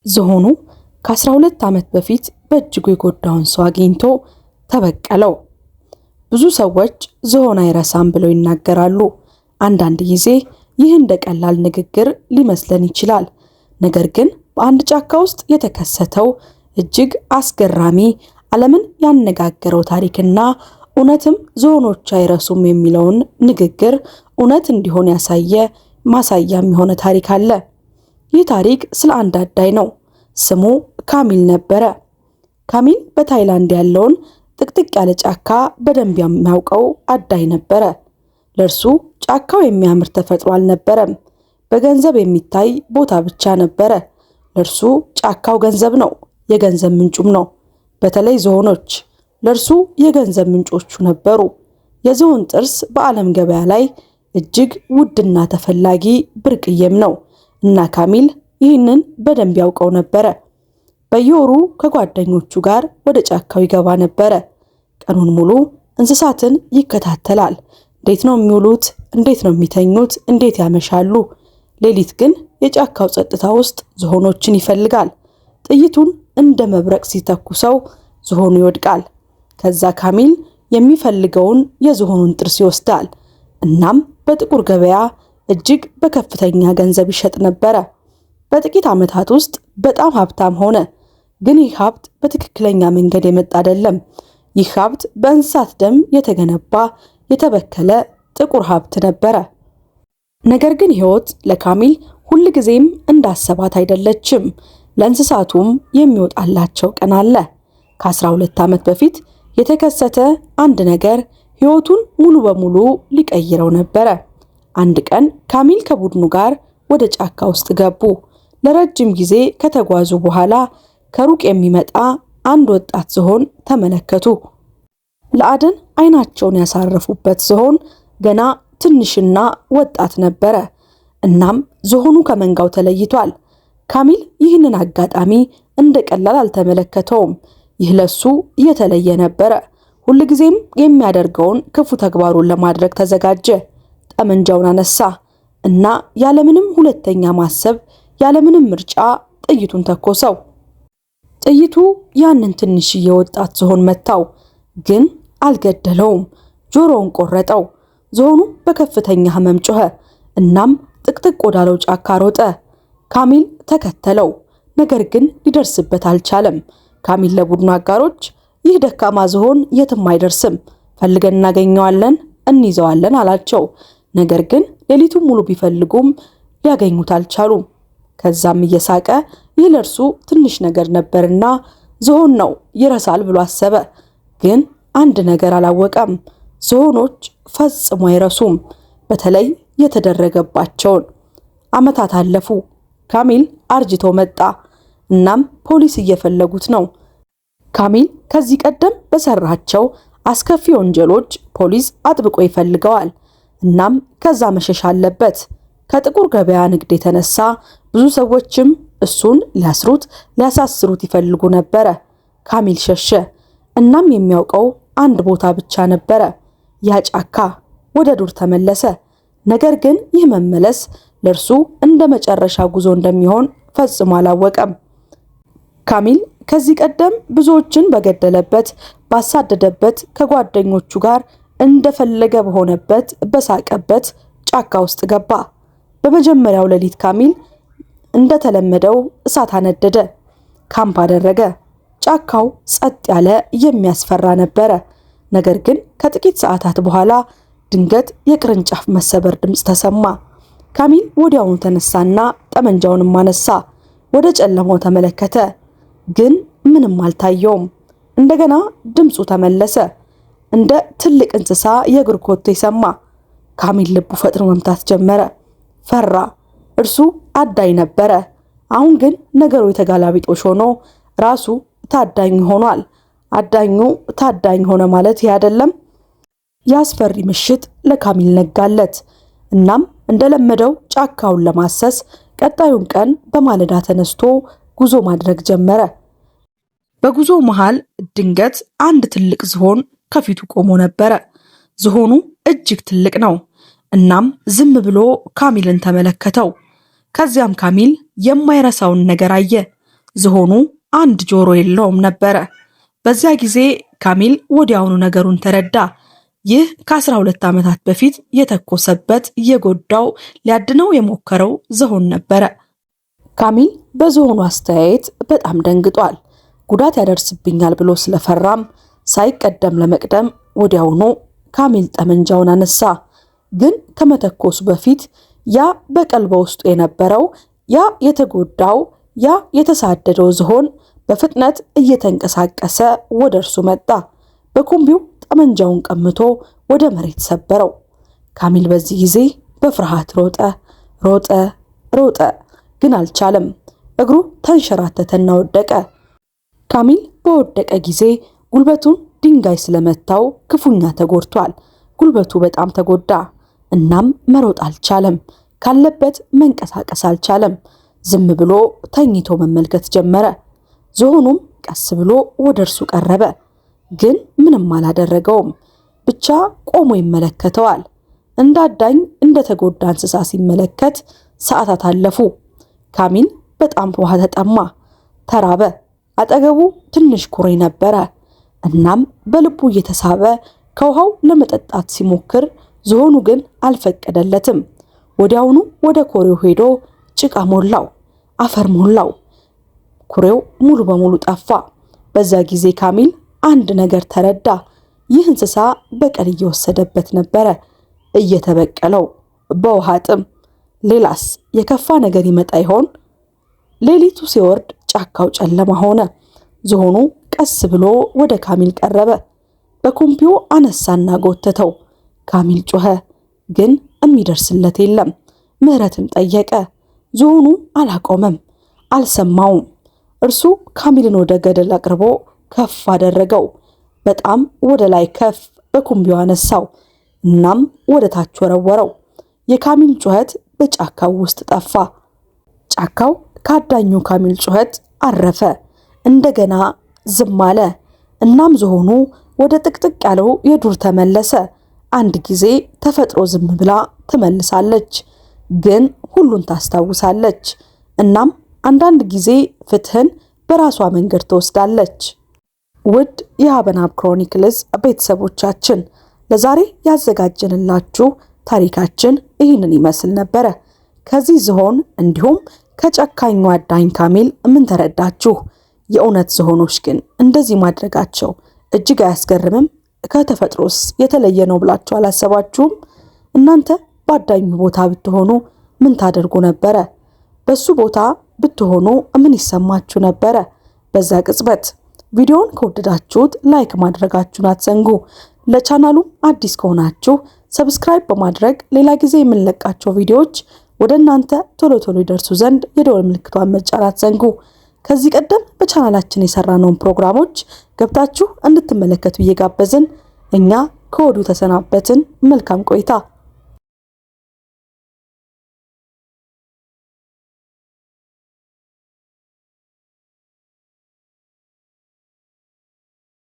ዝሆኑ ከ12 ዓመት በፊት በእጅጉ የጎዳውን ሰው አግኝቶ ተበቀለው። ብዙ ሰዎች ዝሆን አይረሳም ብለው ይናገራሉ። አንዳንድ ጊዜ ይህ እንደ ቀላል ንግግር ሊመስለን ይችላል። ነገር ግን በአንድ ጫካ ውስጥ የተከሰተው እጅግ አስገራሚ ዓለምን ያነጋገረው ታሪክና እውነትም ዝሆኖች አይረሱም የሚለውን ንግግር እውነት እንዲሆን ማሳያም የሆነ ታሪክ አለ። ይህ ታሪክ ስለ አንድ አዳኝ ነው። ስሙ ካሚል ነበረ። ካሚል በታይላንድ ያለውን ጥቅጥቅ ያለ ጫካ በደንብ የሚያውቀው አዳኝ ነበረ። ለእርሱ ጫካው የሚያምር ተፈጥሮ አልነበረም፣ በገንዘብ የሚታይ ቦታ ብቻ ነበረ። ለእርሱ ጫካው ገንዘብ ነው፣ የገንዘብ ምንጩም ነው። በተለይ ዝሆኖች ለእርሱ የገንዘብ ምንጮቹ ነበሩ። የዝሆን ጥርስ በዓለም ገበያ ላይ እጅግ ውድና ተፈላጊ ብርቅዬም ነው እና ካሚል ይህንን በደንብ ያውቀው ነበረ። በየወሩ ከጓደኞቹ ጋር ወደ ጫካው ይገባ ነበረ። ቀኑን ሙሉ እንስሳትን ይከታተላል። እንዴት ነው የሚውሉት? እንዴት ነው የሚተኙት? እንዴት ያመሻሉ? ሌሊት ግን የጫካው ጸጥታ ውስጥ ዝሆኖችን ይፈልጋል። ጥይቱን እንደ መብረቅ ሲተኩሰው ዝሆኑ ይወድቃል። ከዛ ካሚል የሚፈልገውን የዝሆኑን ጥርስ ይወስዳል። እናም በጥቁር ገበያ እጅግ በከፍተኛ ገንዘብ ይሸጥ ነበረ። በጥቂት ዓመታት ውስጥ በጣም ሀብታም ሆነ። ግን ይህ ሀብት በትክክለኛ መንገድ የመጣ አይደለም። ይህ ሀብት በእንስሳት ደም የተገነባ የተበከለ ጥቁር ሀብት ነበረ። ነገር ግን ሕይወት ለካሚል ሁልጊዜም እንዳሰባት አይደለችም። ለእንስሳቱም የሚወጣላቸው ቀን አለ። ከ12 ዓመት በፊት የተከሰተ አንድ ነገር ሕይወቱን ሙሉ በሙሉ ሊቀይረው ነበረ። አንድ ቀን ካሚል ከቡድኑ ጋር ወደ ጫካ ውስጥ ገቡ። ለረጅም ጊዜ ከተጓዙ በኋላ ከሩቅ የሚመጣ አንድ ወጣት ዝሆን ተመለከቱ። ለአደን አይናቸውን ያሳረፉበት ዝሆን ገና ትንሽና ወጣት ነበረ። እናም ዝሆኑ ከመንጋው ተለይቷል። ካሚል ይህንን አጋጣሚ እንደ ቀላል አልተመለከተውም። ይህ ለሱ የተለየ ነበረ። ሁልጊዜም የሚያደርገውን ክፉ ተግባሩን ለማድረግ ተዘጋጀ። ጠመንጃውን አነሳ እና ያለምንም ሁለተኛ ማሰብ ያለምንም ምርጫ ጥይቱን ተኮሰው። ጥይቱ ያንን ትንሽዬ ወጣት ዝሆን መታው፣ ግን አልገደለውም። ጆሮውን ቆረጠው። ዝሆኑ በከፍተኛ ሕመም ጮኸ። እናም ጥቅጥቅ ወዳለው ጫካ ሮጠ። ካሚል ተከተለው፣ ነገር ግን ሊደርስበት አልቻለም። ካሚል ለቡድኑ አጋሮች ይህ ደካማ ዝሆን የትም አይደርስም፣ ፈልገን እናገኘዋለን፣ እንይዘዋለን አላቸው። ነገር ግን ሌሊቱን ሙሉ ቢፈልጉም ሊያገኙት አልቻሉም። ከዛም እየሳቀ ይህ ለእርሱ ትንሽ ነገር ነበርና ዝሆን ነው ይረሳል ብሎ አሰበ። ግን አንድ ነገር አላወቀም። ዝሆኖች ፈጽሞ አይረሱም፣ በተለይ የተደረገባቸውን። ዓመታት አለፉ። ካሚል አርጅቶ መጣ። እናም ፖሊስ እየፈለጉት ነው። ካሚል ከዚህ ቀደም በሰራቸው አስከፊ ወንጀሎች ፖሊስ አጥብቆ ይፈልገዋል። እናም ከዛ መሸሽ አለበት። ከጥቁር ገበያ ንግድ የተነሳ ብዙ ሰዎችም እሱን ሊያሳስሩት ይፈልጉ ነበረ። ካሚል ሸሸ። እናም የሚያውቀው አንድ ቦታ ብቻ ነበረ፣ ያ ጫካ። ወደ ዱር ተመለሰ። ነገር ግን ይህ መመለስ ለእርሱ እንደ መጨረሻ ጉዞ እንደሚሆን ፈጽሞ አላወቀም። ካሚል ከዚህ ቀደም ብዙዎችን በገደለበት፣ ባሳደደበት፣ ከጓደኞቹ ጋር እንደፈለገ በሆነበት፣ በሳቀበት ጫካ ውስጥ ገባ። በመጀመሪያው ሌሊት ካሚል እንደተለመደው እሳት አነደደ፣ ካምፕ አደረገ። ጫካው ጸጥ ያለ የሚያስፈራ ነበረ። ነገር ግን ከጥቂት ሰዓታት በኋላ ድንገት የቅርንጫፍ መሰበር ድምፅ ተሰማ። ካሚል ወዲያውኑ ተነሳና ጠመንጃውንም አነሳ። ወደ ጨለማው ተመለከተ፣ ግን ምንም አልታየውም። እንደገና ድምፁ ተመለሰ። እንደ ትልቅ እንስሳ የእግር ኮቴ ሰማ። ካሚል ልቡ ፈጥኖ መምታት ጀመረ። ፈራ። እርሱ አዳኝ ነበረ። አሁን ግን ነገሩ የተጋላቢጦሽ ሆኖ ራሱ ታዳኝ ሆኗል። አዳኙ ታዳኝ ሆነ ማለት ይህ አይደለም። ያስፈሪ ምሽት ለካሚል ነጋለት። እናም እንደለመደው ጫካውን ለማሰስ ቀጣዩን ቀን በማለዳ ተነስቶ ጉዞ ማድረግ ጀመረ። በጉዞው መሃል ድንገት አንድ ትልቅ ዝሆን ከፊቱ ቆሞ ነበረ። ዝሆኑ እጅግ ትልቅ ነው። እናም ዝም ብሎ ካሚልን ተመለከተው። ከዚያም ካሚል የማይረሳውን ነገር አየ። ዝሆኑ አንድ ጆሮ የለውም ነበረ። በዚያ ጊዜ ካሚል ወዲያውኑ ነገሩን ተረዳ። ይህ ከ12 ዓመታት በፊት የተኮሰበት የጎዳው ሊያድነው የሞከረው ዝሆን ነበረ። ካሚል በዝሆኑ አስተያየት በጣም ደንግጧል። ጉዳት ያደርስብኛል ብሎ ስለፈራም ሳይቀደም ለመቅደም ወዲያውኑ ካሚል ጠመንጃውን አነሳ። ግን ከመተኮሱ በፊት ያ በቀልበ ውስጡ የነበረው ያ የተጎዳው ያ የተሳደደው ዝሆን በፍጥነት እየተንቀሳቀሰ ወደ እርሱ መጣ። በኩምቢው ጠመንጃውን ቀምቶ ወደ መሬት ሰበረው። ካሚል በዚህ ጊዜ በፍርሃት ሮጠ፣ ግን አልቻለም። እግሩ ተንሸራተተና ወደቀ። ካሚል በወደቀ ጊዜ ጉልበቱን ድንጋይ ስለመታው ክፉኛ ተጎድቷል። ጉልበቱ በጣም ተጎዳ። እናም መሮጥ አልቻለም። ካለበት መንቀሳቀስ አልቻለም። ዝም ብሎ ተኝቶ መመልከት ጀመረ። ዝሆኑም ቀስ ብሎ ወደ እርሱ ቀረበ፣ ግን ምንም አላደረገውም። ብቻ ቆሞ ይመለከተዋል። እንዳዳኝ እንደተጎዳ እንስሳ ሲመለከት ሰዓታት አለፉ። ካሚል በጣም ውሃ ተጠማ፣ ተራበ። አጠገቡ ትንሽ ኩሬ ነበረ። እናም በልቡ እየተሳበ ከውሃው ለመጠጣት ሲሞክር ዝሆኑ ግን አልፈቀደለትም። ወዲያውኑ ወደ ኩሬው ሄዶ ጭቃ ሞላው፣ አፈር ሞላው። ኩሬው ሙሉ በሙሉ ጠፋ። በዛ ጊዜ ካሚል አንድ ነገር ተረዳ። ይህ እንስሳ በቀል እየወሰደበት ነበረ፣ እየተበቀለው በውሃ ጥም። ሌላስ የከፋ ነገር ይመጣ ይሆን? ሌሊቱ ሲወርድ ጫካው ጨለማ ሆነ። ዝሆኑ ቀስ ብሎ ወደ ካሚል ቀረበ። በኩምፒው አነሳና ጎተተው። ካሚል ጮኸ፣ ግን የሚደርስለት የለም። ምህረትም ጠየቀ። ዝሆኑ አላቆመም፣ አልሰማውም። እርሱ ካሚልን ወደ ገደል አቅርቦ ከፍ አደረገው። በጣም ወደ ላይ ከፍ በኩምቢው አነሳው። እናም ወደ ታች ወረወረው። የካሚል ጩኸት በጫካው ውስጥ ጠፋ። ጫካው ካዳኙ ካሚል ጩኸት አረፈ። እንደገና ዝም አለ። እናም ዝሆኑ ወደ ጥቅጥቅ ያለው የዱር ተመለሰ። አንድ ጊዜ ተፈጥሮ ዝም ብላ ትመልሳለች፣ ግን ሁሉን ታስታውሳለች። እናም አንዳንድ ጊዜ ፍትህን በራሷ መንገድ ትወስዳለች። ውድ የሀበናብ ክሮኒክልስ ቤተሰቦቻችን ለዛሬ ያዘጋጀንላችሁ ታሪካችን ይህንን ይመስል ነበረ። ከዚህ ዝሆን እንዲሁም ከጨካኙ አዳኝ ካሚል ምን ተረዳችሁ? የእውነት ዝሆኖች ግን እንደዚህ ማድረጋቸው እጅግ አያስገርምም? ከተፈጥሮስ የተለየ ነው ብላችሁ አላሰባችሁም? እናንተ በአዳኙ ቦታ ብትሆኑ ምን ታደርጉ ነበረ? በሱ ቦታ ብትሆኑ ምን ይሰማችሁ ነበረ? በዛ ቅጽበት ቪዲዮውን ከወደዳችሁት ላይክ ማድረጋችሁን አትዘንጉ። ለቻናሉ አዲስ ከሆናችሁ ሰብስክራይብ በማድረግ ሌላ ጊዜ የምንለቃቸው ቪዲዮዎች ወደ እናንተ ቶሎ ይደርሱ ዘንድ የደወል ምልክቷን መጫን አትዘንጉ። ከዚህ ቀደም በቻናላችን የሰራነውን ፕሮግራሞች ገብታችሁ እንድትመለከቱ እየጋበዝን እኛ ከወዲሁ ተሰናበትን። መልካም ቆይታ።